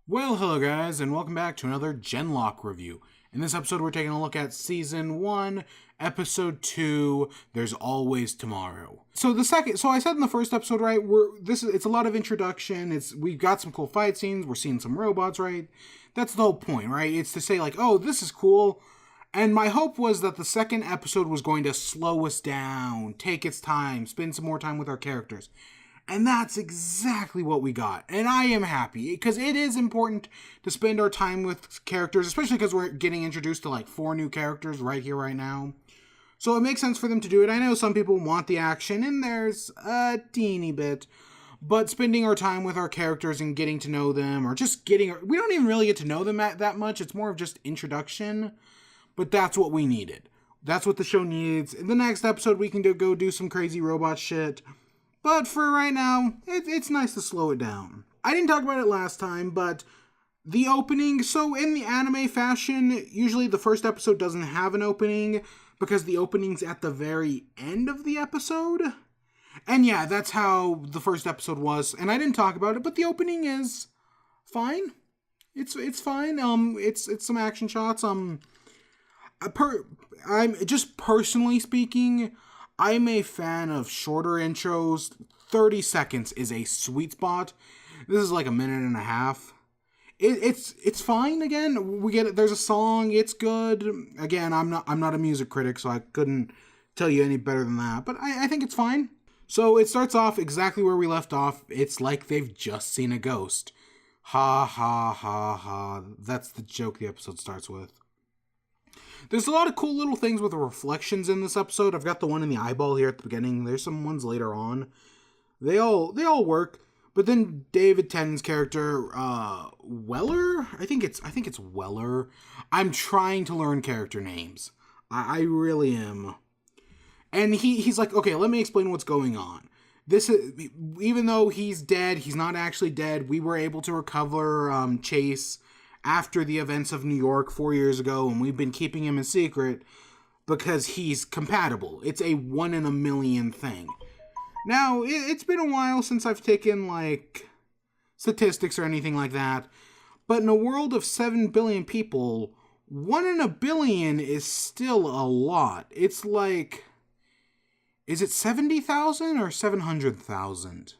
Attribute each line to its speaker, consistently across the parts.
Speaker 1: Well, hello guys, and welcome back to another Genlock review. In this episode, we're taking a look at Season 1, Episode 2, There's Always Tomorrow. So I said in the first episode, right, it's a lot of introduction, we've got some cool fight scenes, we're seeing some robots, right? That's the whole point, right? It's to say like, oh, this is cool. And my hope was that the second episode was going to slow us down, take its time, spend some more time with our characters. And that's exactly what we got. And I am happy, because it is important to spend our time with characters, especially because we're getting introduced to like 4 new characters right here, right now. So it makes sense for them to do it. I know some people want the action, and there's a teeny bit. But spending our time with our characters and getting to know them, or just we don't even really get to know them that much. It's more of just introduction. But that's what we needed. That's what the show needs. In the next episode, we can go do some crazy robot shit. But for right now, it's nice to slow it down. I didn't talk about it last time, but the opening, so in the anime fashion, usually the first episode doesn't have an opening because the opening's at the very end of the episode. And yeah, that's how the first episode was, and I didn't talk about it, but the opening is fine. It's fine. It's some action shots. I'm just personally speaking, I'm a fan of shorter intros. 30 seconds is a sweet spot. This is like a minute and a half. It's fine. Again, we get it. There's a song. It's good. Again, I'm not a music critic, so I couldn't tell you any better than that. But I think it's fine. So it starts off exactly where we left off. It's like they've just seen a ghost. Ha ha ha ha. That's the joke the episode starts with. There's a lot of cool little things with the reflections in this episode. I've got the one in the eyeball here at the beginning. There's some ones later on. They all work. But then David Tennant's character, Weller? I think it's Weller. I'm trying to learn character names. I really am. And he's like, okay, let me explain what's going on. This is, even though he's dead, he's not actually dead. We were able to recover Chase after the events of New York 4 years ago, and we've been keeping him a secret because he's compatible. It's a 1 in a million thing. Now, it's been a while since I've taken, like, statistics or anything like that, but in a world of 7 billion people, 1 in a billion is still a lot. It's like, is it 70,000 or 700,000?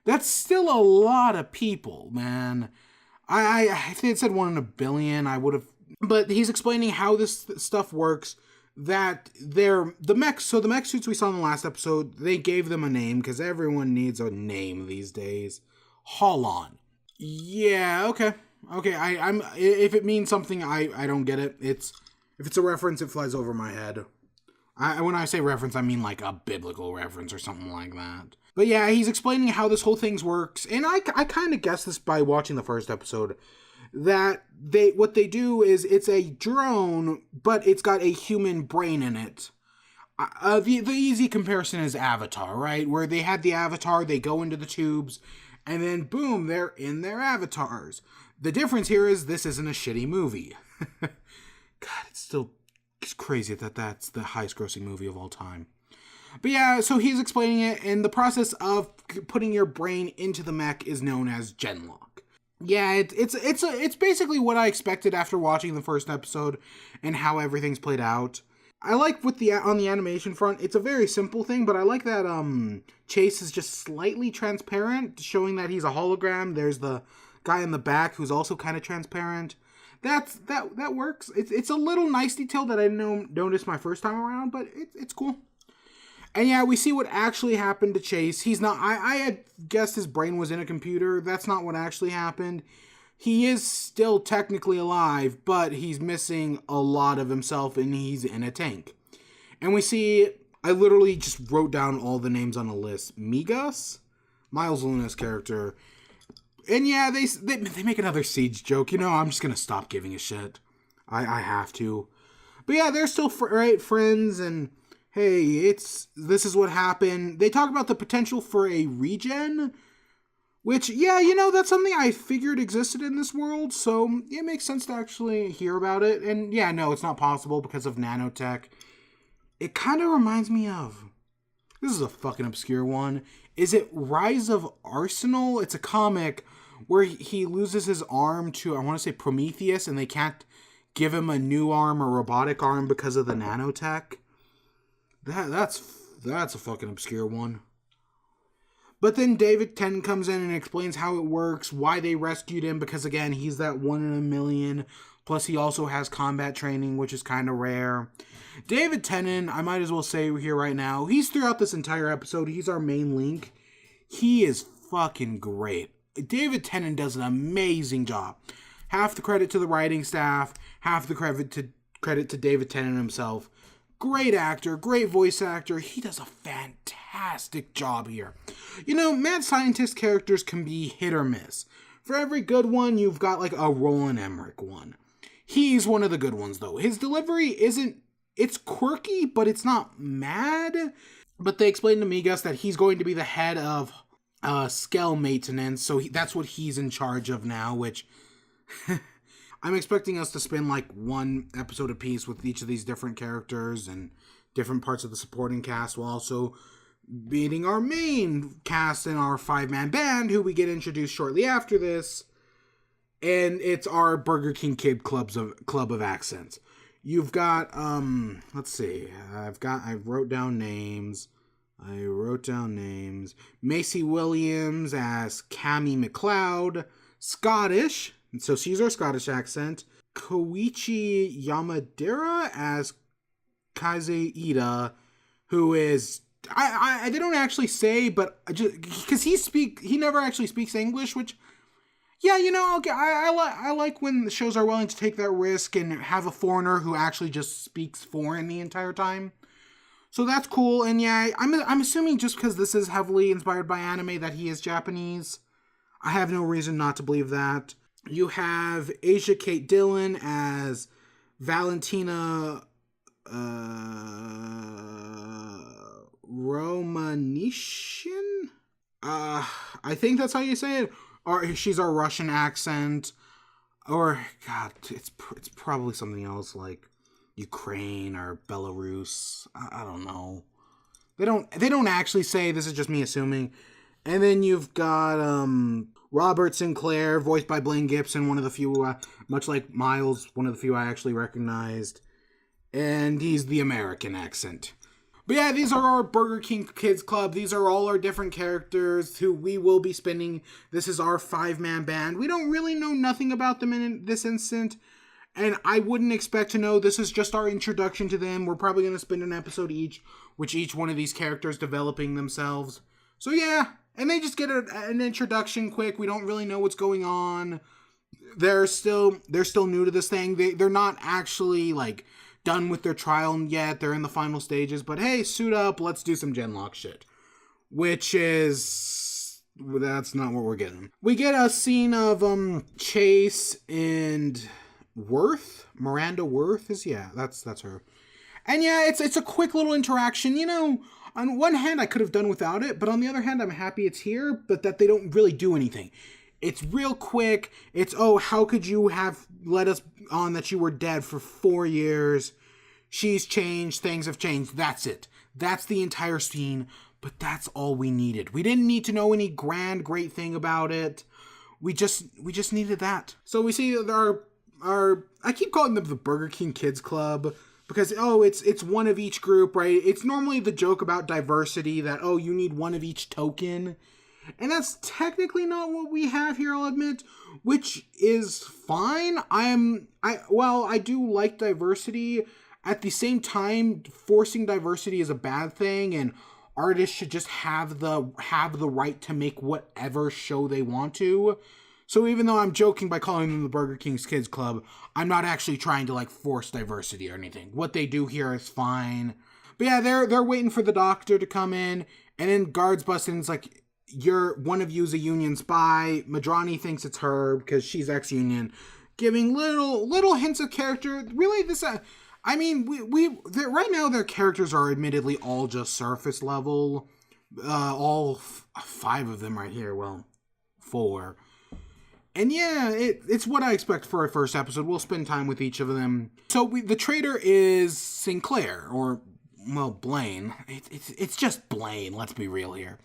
Speaker 1: That's still a lot of people, man. If they had said 1 in a billion, I would have. But he's explaining how this stuff works. That the mechs. So the mech suits we saw in the last episode, they gave them a name because everyone needs a name these days. Holon. Yeah. Okay. I'm. If it means something, I don't get it. If it's a reference, it flies over my head. When I say reference, I mean like a biblical reference or something like that. But yeah, he's explaining how this whole thing works, and I kind of guessed this by watching the first episode, that what they do is it's a drone, but it's got a human brain in it. The easy comparison is Avatar, right? Where they had the Avatar, they go into the tubes, and then boom, they're in their avatars. The difference here is this isn't a shitty movie. God, it's crazy that that's the highest grossing movie of all time. But yeah, so he's explaining it, and the process of putting your brain into the mech is known as Genlock. Yeah, it's basically what I expected after watching the first episode and how everything's played out. I like on the animation front, it's a very simple thing, but I like that Chase is just slightly transparent, showing that he's a hologram. There's the guy in the back who's also kind of transparent. That works. It's a little nice detail that I didn't notice my first time around, but it's cool. And yeah, we see what actually happened to Chase. He's not. I had guessed his brain was in a computer. That's not what actually happened. He is still technically alive, but he's missing a lot of himself, and he's in a tank. And we see. I literally just wrote down all the names on a list. Migas, Miles Luna's character. And yeah, they make another Siege joke. You know, I'm just gonna stop giving a shit. I have to. But yeah, they're still friends, and hey, this is what happened. They talk about the potential for a regen, which, yeah, you know, that's something I figured existed in this world, so it makes sense to actually hear about it. And yeah, no, it's not possible because of nanotech. It kind of reminds me of, this is a fucking obscure one. Is it Rise of Arsenal? It's a comic where he loses his arm to, I want to say, Prometheus, and they can't give him a new arm, a robotic arm, because of the nanotech. That's a fucking obscure one. But then David Tennant comes in and explains how it works, why they rescued him, because again, he's that 1 in a million. Plus, he also has combat training, which is kind of rare. David Tennant, I might as well say here right now, he's throughout this entire episode. He's our main link. He is fucking great. David Tennant does an amazing job. Half the credit to the writing staff, half the credit to David Tennant himself. Great actor, great voice actor. He does a fantastic job here. You know, mad scientist characters can be hit or miss. For every good one, you've got like a Roland Emmerich one. He's one of the good ones, though. His delivery it's quirky, but it's not mad. But they explained to Migas that he's going to be the head of Skell maintenance, so that's what he's in charge of now, which I'm expecting us to spend like one episode apiece with each of these different characters and different parts of the supporting cast, while also meeting our main cast in our 5-man band, who we get introduced shortly after this. And it's our Burger King Kid Club of Accents. You've got, let's see, I wrote down names. Macy Williams as Cammy McLeod, Scottish, and so she's our Scottish accent. Koichi Yamadera as Kaze Ida, who is, they don't actually say, but because he never actually speaks English, which, yeah, you know, I like when the shows are willing to take that risk and have a foreigner who actually just speaks foreign the entire time. So that's cool, and yeah, I'm assuming just because this is heavily inspired by anime that he is Japanese. I have no reason not to believe that. You have Asia Kate Dillon as Valentina Romanishin? I think that's how you say it. Or she's our Russian accent. Or, God, it's probably something else like Ukraine or Belarus. I don't know. They don't actually say. This is just me assuming. And then you've got Robert Sinclair, voiced by Blaine Gibson, one of the few, much like Miles, one of the few I actually recognized. And he's the American accent. But yeah, these are our Burger King Kids Club. These are all our different characters who we will be spending. This is our 5-man band. We don't really know nothing about them in this instant. And I wouldn't expect to know. This is just our introduction to them. We're probably going to spend an episode each, which each one of these characters developing themselves. So yeah, and they just get an introduction quick. We don't really know what's going on. They're still new to this thing. They're not actually like done with their trial yet. They're in the final stages. But hey, suit up. Let's do some Genlock shit. Which is, that's not what we're getting. We get a scene of Chase and Worth. Miranda Worth is, yeah, that's her. And yeah, it's a quick little interaction. You know, on one hand, I could have done without it, but on the other hand, I'm happy it's here, but that they don't really do anything. It's real quick. It's, oh, how could you have let us on that you were dead for 4 years? She's changed. Things have changed. That's it. That's the entire scene, but that's all we needed. We didn't need to know any great thing about it. We just needed that. So we see our I keep calling them the Burger King Kids Club because, oh, it's one of each group, right? It's normally the joke about diversity that, oh, you need one of each token. And that's technically not what we have here, I'll admit, which is fine. I do like diversity. At the same time, forcing diversity is a bad thing, and artists should just have the right to make whatever show they want to. So even though I'm joking by calling them the Burger King's Kids Club, I'm not actually trying to like force diversity or anything. What they do here is fine. But yeah, they're waiting for the doctor to come in, and then guards bust in. It's like, one of you's a Union spy. Madrani thinks it's her because she's ex-Union, giving little hints of character. Really, this right now their characters are admittedly all just surface level. All 5 of them right here. Well, 4. And yeah, it's what I expect for a first episode. We'll spend time with each of them. So the traitor is Sinclair, or Blaine. It's just Blaine, let's be real here.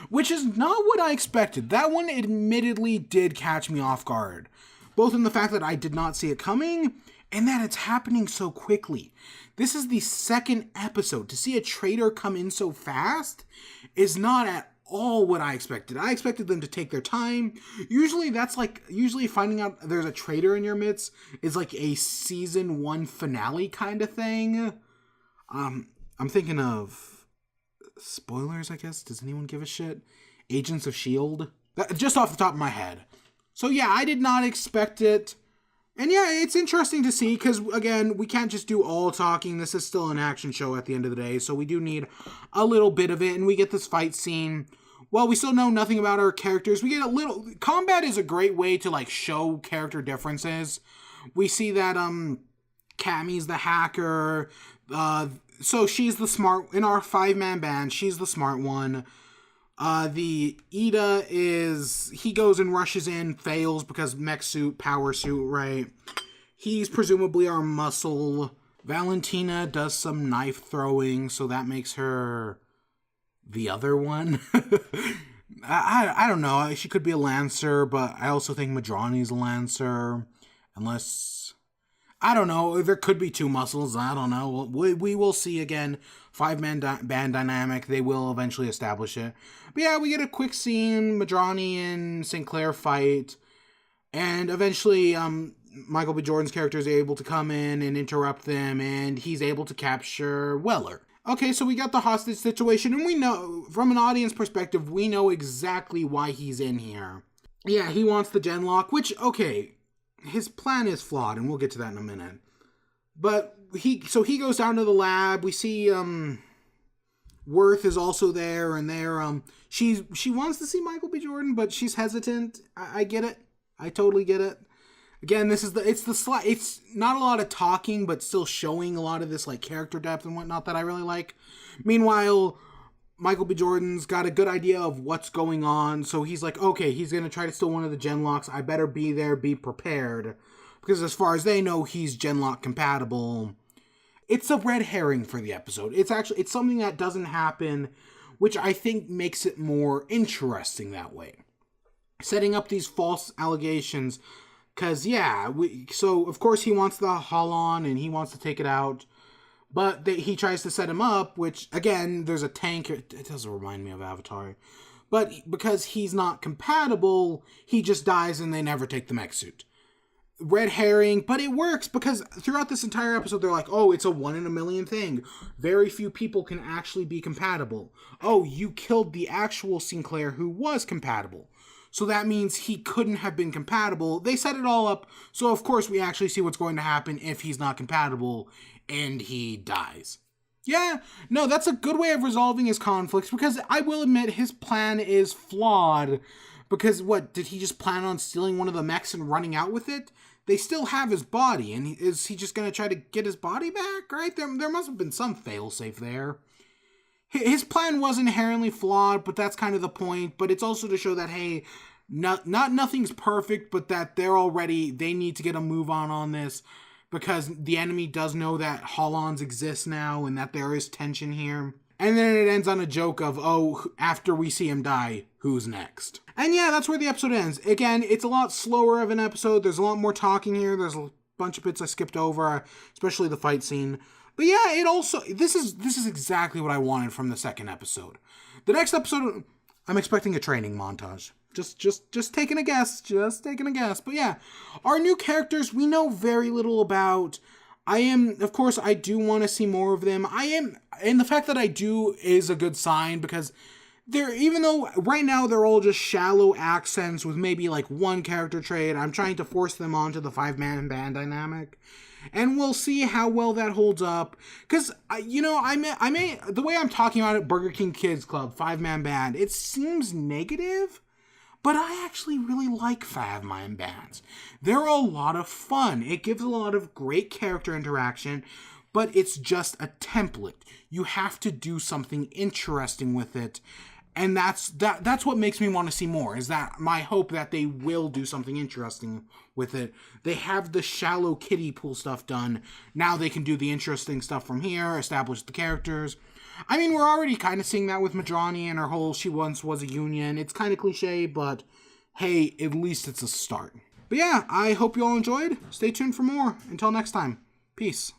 Speaker 1: Which is not what I expected. That one admittedly did catch me off guard. Both in the fact that I did not see it coming, and that it's happening so quickly. This is the second episode. To see a traitor come in so fast is not at all what I expected. I expected them to take their time. Usually finding out there's a traitor in your midst is like a season 1 finale kind of thing. I'm thinking of spoilers, I guess. Does anyone give a shit? Agents of S.H.I.E.L.D. Just off the top of my head. So yeah, I did not expect it. And yeah, it's interesting to see because, again, we can't just do all talking. This is still an action show at the end of the day, so we do need a little bit of it. And we get this fight scene. Well, we still know nothing about our characters. We get a little... Combat is a great way to, like, show character differences. We see that, Cammy's the hacker. So she's the smart... In our 5-man band, she's the smart one. The Ida is... He goes and rushes in, fails because mech suit, power suit, right? He's presumably our muscle. Valentina does some knife throwing, so that makes her the other one. I don't know. She could be a Lancer, but I also think Madrani's a Lancer. Unless... I don't know. There could be 2 muscles. I don't know. We will see again. 5-man band dynamic. They will eventually establish it. But yeah, we get a quick scene. Madrani and Sinclair fight. And eventually, Michael B. Jordan's character is able to come in and interrupt them. And he's able to capture Weller. Okay, so we got the hostage situation. And we know, from an audience perspective, we know exactly why he's in here. Yeah, he wants the Genlock, which, okay... His plan is flawed, and we'll get to that in a minute. But he goes down to the lab. We see Worth is also there, and she wants to see Michael B. Jordan, but she's hesitant. I get it. I totally get it. Again, it's not a lot of talking, but still showing a lot of this like character depth and whatnot that I really like. Meanwhile, Michael B. Jordan's got a good idea of what's going on, so he's like, okay, he's going to try to steal one of the Genlocks. I better be there, be prepared. Because as far as they know, he's Genlock compatible. It's a red herring for the episode. It's something that doesn't happen, which I think makes it more interesting that way. Setting up these false allegations, because, yeah, so of course he wants the Holon, and he wants to take it out. But he tries to set him up, which, again, there's a tank. It doesn't remind me of Avatar. But because he's not compatible, he just dies and they never take the mech suit. Red herring, but it works because throughout this entire episode, they're like, oh, it's a 1 in a million thing. Very few people can actually be compatible. Oh, you killed the actual Sinclair who was compatible. So that means he couldn't have been compatible. They set it all up, so of course we actually see what's going to happen if he's not compatible. And he dies. Yeah, no, that's a good way of resolving his conflicts, because I will admit his plan is flawed. Because did he just plan on stealing one of the mechs and running out with it? They still have his body, and is he just going to try to get his body back, right? There must have been some failsafe there. His plan was inherently flawed, but that's kind of the point. But it's also to show that, hey, nothing's perfect, but that they need to get a move on this. Because the enemy does know that Holons exist now and that there is tension here. And then it ends on a joke of, oh, after we see him die, who's next? And yeah, that's where the episode ends. Again, it's a lot slower of an episode. There's a lot more talking here. There's a bunch of bits I skipped over, especially the fight scene. But yeah, this is exactly what I wanted from the second episode. The next episode, I'm expecting a training montage. Just taking a guess. But yeah, our new characters, we know very little about. Of course, I do want to see more of them. And the fact that I do is a good sign, because even though right now they're all just shallow accents with maybe like one character trait, I'm trying to force them onto the 5-man band dynamic. And we'll see how well that holds up. Because, I may, the way I'm talking about it, Burger King Kids Club, 5-man band, it seems negative. But I actually really like 5-man bands. They're a lot of fun. It gives a lot of great character interaction, but it's just a template. You have to do something interesting with it. And that's what makes me want to see more, is that my hope that they will do something interesting with it. They have the shallow kiddie pool stuff done. Now they can do the interesting stuff from here, establish the characters. I mean, we're already kind of seeing that with Madrani and her whole she once was a union. It's kind of cliche, but hey, at least it's a start. But yeah, I hope you all enjoyed. Stay tuned for more. Until next time, peace.